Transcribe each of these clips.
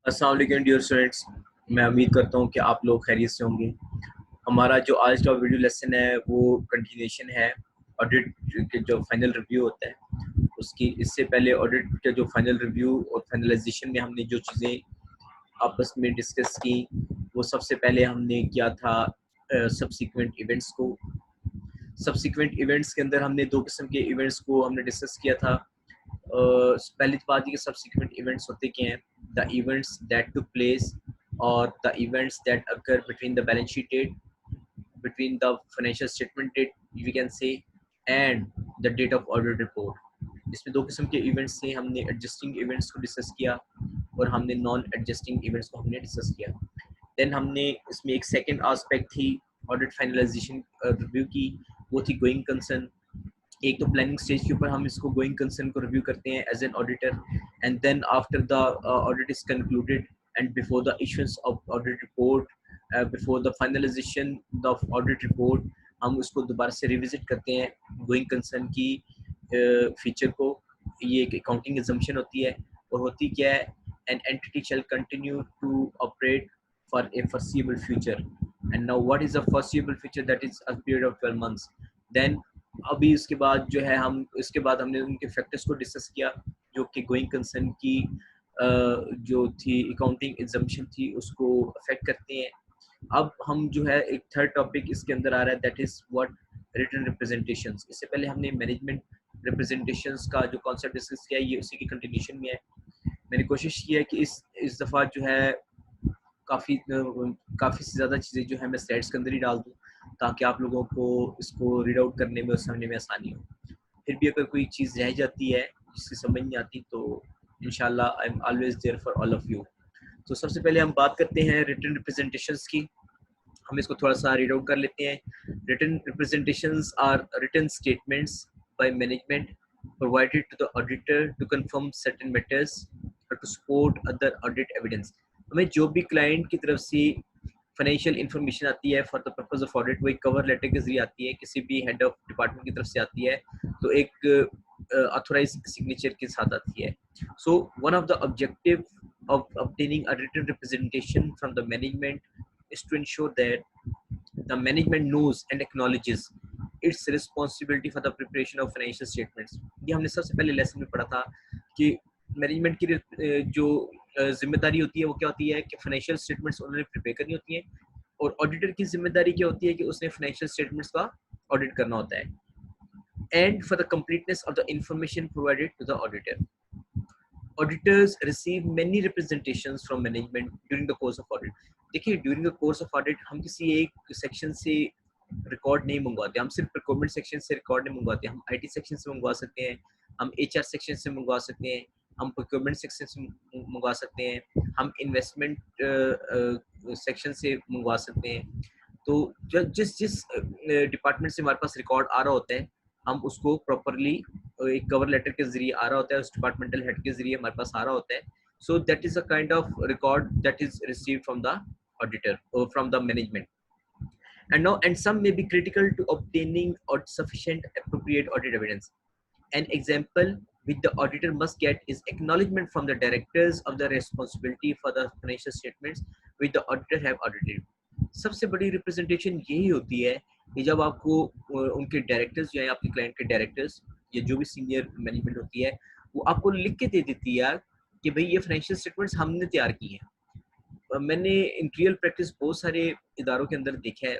अस्सलाम वालेकुम dear students, मैं उम्मीद करता हूँ कि आप लोग खैरियत से होंगे। हमारा जो आज का वीडियो लेसन है वो कंटिन्यूएशन है ऑडिट के जो फाइनल रिव्यू होता है उसकी। इससे पहले ऑडिट के जो फाइनल रिव्यू और फाइनलाइजेशन में हमने जो चीज़ें आपस में डिस्कस की, वो सबसे पहले हमने किया था सब्सिक्वेंट इवेंट्स को। सब्सिक्वेंट इवेंट्स के अंदर हमने दो किस्म के इवेंट्स को हमने डिस्कस किया था। पहली बात ये कि सब्सिक्वेंट इवेंट्स होते क्या हैं? The events that took place और the events that occur between the balance sheet date, between the financial statement date we can say and the date of audit report। इसमें दो किस्म के इवेंट्स थे, हमने एडजस्टिंग इवेंट्स को discuss किया और हमने नॉन एडजस्टिंग इवेंट्स को हमने डिस्कस किया। देन हमने इसमें एक सेकंड आस्पेक्ट थी ऑडिट फाइनलाइजेशन रिव्यू की, वो थी गोइंग कंसर्न। एक तो प्लानिंग स्टेज के ऊपर हम इसको गोइंग कंसर्न को रिव्यू करते हैं as an auditor, and then after the audit is concluded and before the issuance of audit report, before the finalization of audit report, हम उसको दोबारा से रिविजिट करते हैं गोइंग कंसर्न की फीचर को। ये एक अकाउंटिंग एजम्पशन होती है और होती क्या है? An entity shall continue to operate for a foreseeable future. And now what is a foreseeable future? That is a period of 12 months। Then अभी उसके बाद जो है हम इसके बाद हमने उनके फैक्टर्स को डिस्कस किया जो कि गोइंग कंसर्न की जो थी अकाउंटिंग एग्जम्पशन थी उसको अफेक्ट करते हैं। अब हम जो है एक थर्ड टॉपिक इसके अंदर आ रहा है, that is what written representations. इससे पहले हमने मैनेजमेंट रिप्रेजेंटेशंस का जो कॉन्सेप्ट डिस्कस किया ये उसी की कंटिन्यूशन में है। मैंने कोशिश की है कि इस दफ़ा जो है काफ़ी ज़्यादा चीज़ें जो है मैं स्लाइड्स के अंदर ही डाल दूँ ताकि आप लोगों को इसको रीड आउट करने में और समझने में आसानी हो। फिर भी अगर कोई चीज़ रह जाती है जिसकी समझ नहीं आती तो इंशाल्लाह I am always there for all of you. तो सबसे पहले हम बात करते हैं रिटन रिप्रेजेंटेशंस की। हम इसको थोड़ा सा रीड आउट कर लेते हैं। Written representations are written statements by management provided to the auditor to confirm certain matters or to support other audit evidence। हमें जो भी क्लाइंट की तरफ से फाइनेंशियल इन्फॉर्मेशन आती है for the purpose of audit, वो एक कवर लेटर के जरिए आती है, किसी भी हेड ऑफ डिपार्टमेंट की तरफ से आती है तो एक ऑथोराइज सिग्नेचर के साथ आती है। So one of the objective of obtaining a written representation from the management is to ensure that the management knows and acknowledges its responsibility for the preparation of financial statements। ये हमने सबसे पहले lesson में पढ़ा था कि management की जो जिम्मेदारी होती है वो क्या होती है कि फाइनेंशियल स्टेटमेंट्स उन्होंने प्रिपेयर करनी होती है, और ऑडिटर की जिम्मेदारी क्या होती है कि उसने फाइनेंशियल स्टेटमेंट्स का ऑडिट करना होता है। And for the completeness of the information provided to the auditor, auditors receive many representations from management during the course of audit। देखिए during the course of audit हम किसी एक सेक्शन से record नहीं मंगवाते, हम सिर्फ रिक्वायरमेंट सेक्शन से रिकॉर्ड नहीं मंगवाते, हम आईटी सेक्शन से मंगवा सकते हैं, हम एचआर सेक्शन से मंगवा सकते हैं, हम प्रोक्योरमेंट सेक्शन से मंगवा सकते हैं, हम इन्वेस्टमेंट सेक्शन से मंगवा सकते हैं। तो जिस जिस डिपार्टमेंट से हमारे पास रिकॉर्ड आ रहा होता है हम उसको प्रॉपरली एक कवर लेटर के जरिए आ रहा होता है, उस डिपार्टमेंटल हेड के जरिए हमारे पास आ रहा होता है। So that is a kind of record that is received from the auditor और from the management. And some may be critical to obtaining or sufficient appropriate audit evidence। An example which the auditor must get is acknowledgement from the directors of the responsibility for the financial statements which the auditor have audited। सबसे बड़ी representation यही होती है कि जब आपको उनके directors जो है आपके क्लाइंट के डायरेक्टर्स या जो भी सीनियर मैनेजमेंट होती है वो आपको लिख के दे देती है कि भाई ये फाइनेंशियल स्टेटमेंट्स हमने तैयार की हैं। मैंने इन रियल प्रैक्टिस बहुत सारे इदारों के अंदर देखा है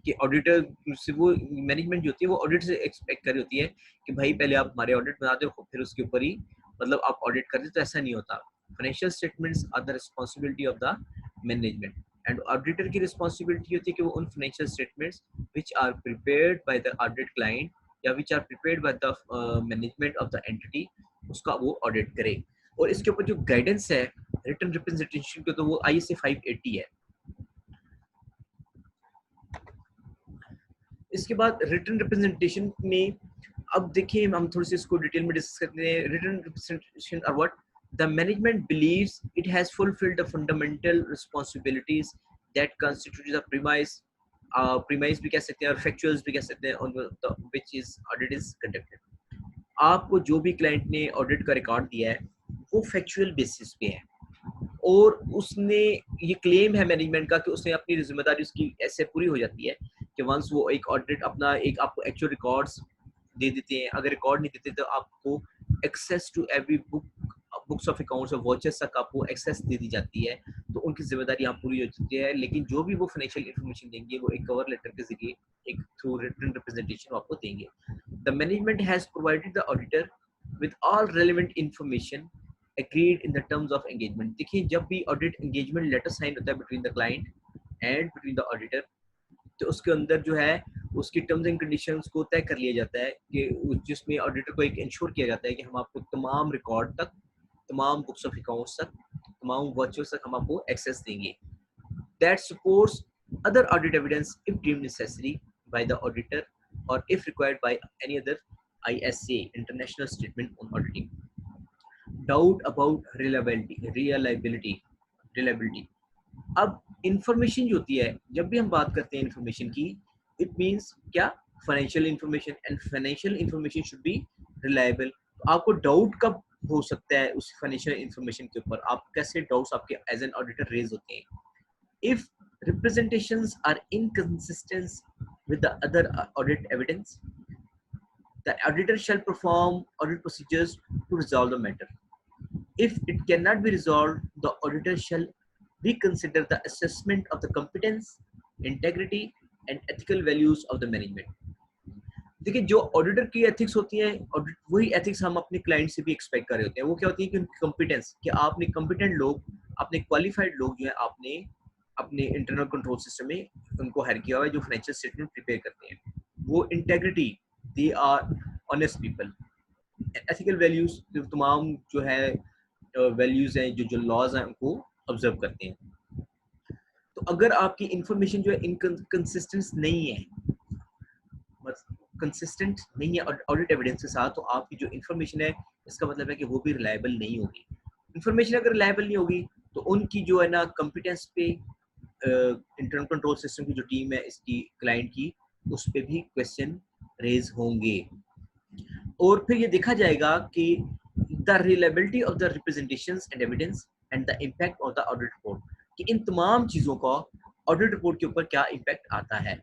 कि ऑडिटर से वो मैनेजमेंट जो होती है वो ऑडिट से एक्सपेक्ट कर रही होती है कि भाई पहले आप हमारे ऑडिट बना दो फिर उसके ऊपर ही मतलब आप ऑडिट कर दे, तो ऐसा नहीं होता। Financial statements are the responsibility of the management and auditor की रिस्पॉन्सिबिलिटी होती है कि वो उन financial statements which are prepared by the audit client या which are prepared by the management of the entity उसका वो ऑडिट करे। और इसके ऊपर जो गाइडेंस है रिटन रिप्रेजेंटेशन के तो वो ISA 580 है। इसके बाद रिटन रिप्रेजेंटेशन में अब देखिए हम थोड़ी सी इसको डिटेल में डिस्कस करते हैं। रिटन रिप्रेजेंटेशन और what the management beliefs it has fulfilled the fundamental responsibilities that constitute the premise भी कह सकते हैं और फैक्चुअल्स भी कह सकते हैं on which is audit is conducted. आपको जो भी क्लाइंट ने ऑडिट का रिकॉर्ड दिया है वो फैक्चुअल बेसिस पे है, और उसने ये क्लेम है मैनेजमेंट का कि उसने अपनी जिम्मेदारी उसकी ऐसे पूरी हो जाती है कि वंस वो एक ऑडिट अपना एक आपको एक्चुअल रिकॉर्ड्स दे देते हैं, अगर रिकॉर्ड नहीं देते तो आपको access to every books of accounts और वॉचेस तक आपको एक्सेस दे दी जाती है, तो उनकी जिम्मेदारी यहाँ पूरी हो जाती है। लेकिन जो भी वो फाइनेंशियल इन्फॉर्मेशन देंगे वो एक कवर लेटर के जरिए एक थ्रू रिटन रिप्रेजेंटेशन आपको देंगे। The management has provided the auditor with all relevant information agreed in the terms of engagement। देखिए जब भी ऑडिट एंगेजमेंट लेटर साइन होता है between the client and between the auditor, तो उसके अंदर जो है उसकी टर्म्स एंड कंडीशंस को तय कर लिया जाता है कि जिसमें ऑडिटर को एक इंश्योर किया जाता है कि हम आपको तमाम रिकॉर्ड तक, तमाम बुक्स ऑफ अकाउंट्स तक, तमाम वर्चुअल्स तक हम आपको एक्सेस देंगे। That supports other audit evidence if deemed necessary by the auditor और if required by any other ISA international statement on auditing. Doubt about reliability. अब इंफॉर्मेशन जो होती है, जब भी हम बात करते हैं इंफॉर्मेशन की, इट मींस क्या, financial information, and financial information should be reliable. तो आपको डाउट कब हो सकता है उस फाइनेंशियल इंफॉर्मेशन के ऊपर, आप कैसे डाउट्स आपके एज एन ऑडिटर रेज होते हैं? If representations are inconsistent with the other audit evidence, the auditor shall perform audit procedures to resolve the matter. If it cannot be resolved, the auditor shall reconsider the assessment of the competence, integrity, and ethical values of the management। देखिए जो auditor की ethics होती है, audit वही ethics हम अपने client से भी एक्सपेक्ट कर रहे होते हैं। वो क्या होती है कि उनकी कॉम्पिटेंस, कि आपने कॉम्पिटेंट लोग, आपने क्वालिफाइड लोग जो है आपने अपने इंटरनल कंट्रोल सिस्टम में उनको हायर किया हुआ है जो फाइनेंशियल स्टेटमेंट प्रिपेयर करते हैं। वो integrity, they are honest people. Ethical values, तमाम जो है वैल्यूज हैं, जो जो लॉज हैं उनको ऑब्जर्व करते हैं। तो अगर आपकी इंफॉर्मेशन जो है इनकंसिस्टेंट नहीं है, कंसिस्टेंट नहीं है ऑडिट एविडेंस के साथ, तो आपकी जो इंफॉर्मेशन है इसका मतलब है कि वो भी रिलायबल नहीं होगी। इंफॉर्मेशन अगर रिलायबल नहीं होगी तो उनकी जो है ना कॉम्पिटेंस पे इंटरनल कंट्रोल सिस्टम की जो टीम है इसकी क्लाइंट की, उस पर भी क्वेश्चन रेज होंगे। और फिर ये देखा जाएगा कि the reliability of the representations and evidence and the impact of the audit report, कि इन तमाम चीज़ों का ऑडिट रिपोर्ट के ऊपर क्या इम्पैक्ट आता है।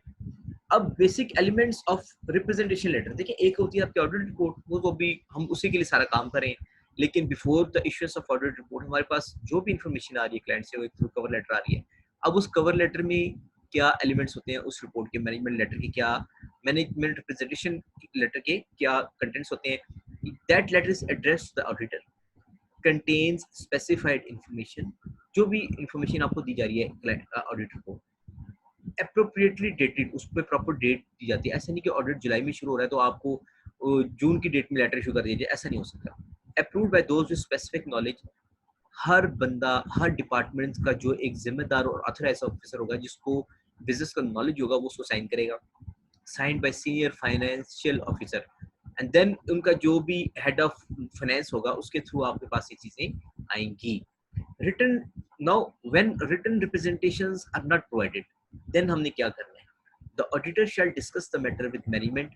अब basic elements of representation letter, देखिए एक होती है आपकी ऑडिट रिपोर्ट, वो तो अभी हम उसी के लिए सारा काम करें, लेकिन before the issuance of audit report हमारे पास जो भी इंफॉर्मेशन आ रही है क्लाइंट से, वो एक थ्रू कवर लेटर आ रही है। अब उस कवर लेटर में क्या एलिमेंट्स होते हैं, उस रिपोर्ट के मैनेजमेंट लेटर के क्या, मैनेजमेंट रिप्रेजेंटेशन लेटर के क्या कंटेंट्स होते हैं। That letter is addressed to the auditor, contains specified information, जो भी इंफॉर्मेशन आपको दी जा रही है ऑडिट रिपोर्ट अप्रोप्रिएटली डेटेड, उस पर प्रॉपर डेट दी जाती है। ऐसा नहीं कि ऑडिट जुलाई में शुरू हो रहा है तो आपको जून की डेट में लेटर इशू कर दीजिए, ऐसा नहीं हो सकता। Approved by those with specific knowledge, हर बंदा, हर डिपार्टमेंट का जो एक जिम्मेदार और ऑथराइज्ड ऑफिसर होगा जिसको बिजनेस का नॉलेज होगा, वो उसको साइन करेगा। Signed by senior financial officer, and then उनका जो भी हेड ऑफ फाइनेंस होगा उसके थ्रू आपके पास ये चीजें आएंगी। Written, now when written representations are not provided, then हमने क्या करना है? The auditor shall discuss the matter with management,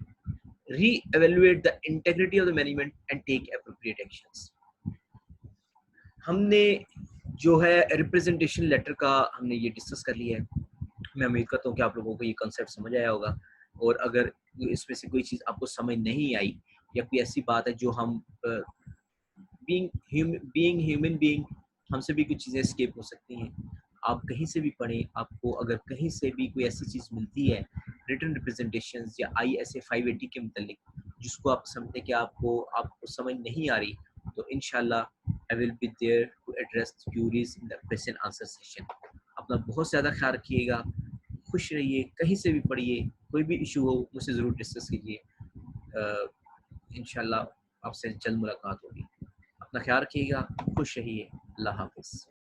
re-evaluate the integrity of the management and take appropriate actions. हमने जो है रिप्रेजेंटेशन लेटर का हमने ये डिस्कस कर लिया है। मैं उम्मीद करता हूँ कि आप लोगों को ये कॉन्सेप्ट समझ आया होगा, और अगर इसमें से कोई चीज़ आपको समझ नहीं आई या कोई ऐसी बात है जो हम बीइंग ह्यूमन बीइंग, हमसे भी कुछ चीज़ें स्केप हो सकती हैं। आप कहीं से भी पढ़ें, आपको अगर कहीं से भी कोई ऐसी चीज़ मिलती है रिटन रिप्रेजेंटेशंस या ISA 580 के मुतालिक जिसको आप समझते हैं कि आपको समझ नहीं आ रही, तो इंशाल्लाह I will be there to address queries in the question answer session. अपना बहुत ज़्यादा ख्याल रखिएगा, खुश रहिए, कहीं से भी पढ़िए, कोई भी इशू हो मुझसे ज़रूर डिस्कस कीजिए। इंशाल्लाह आपसे जल्द मुलाकात होगी। अपना ख्याल रखिएगा, खुश रहिए, अल्लाह हाफिज़।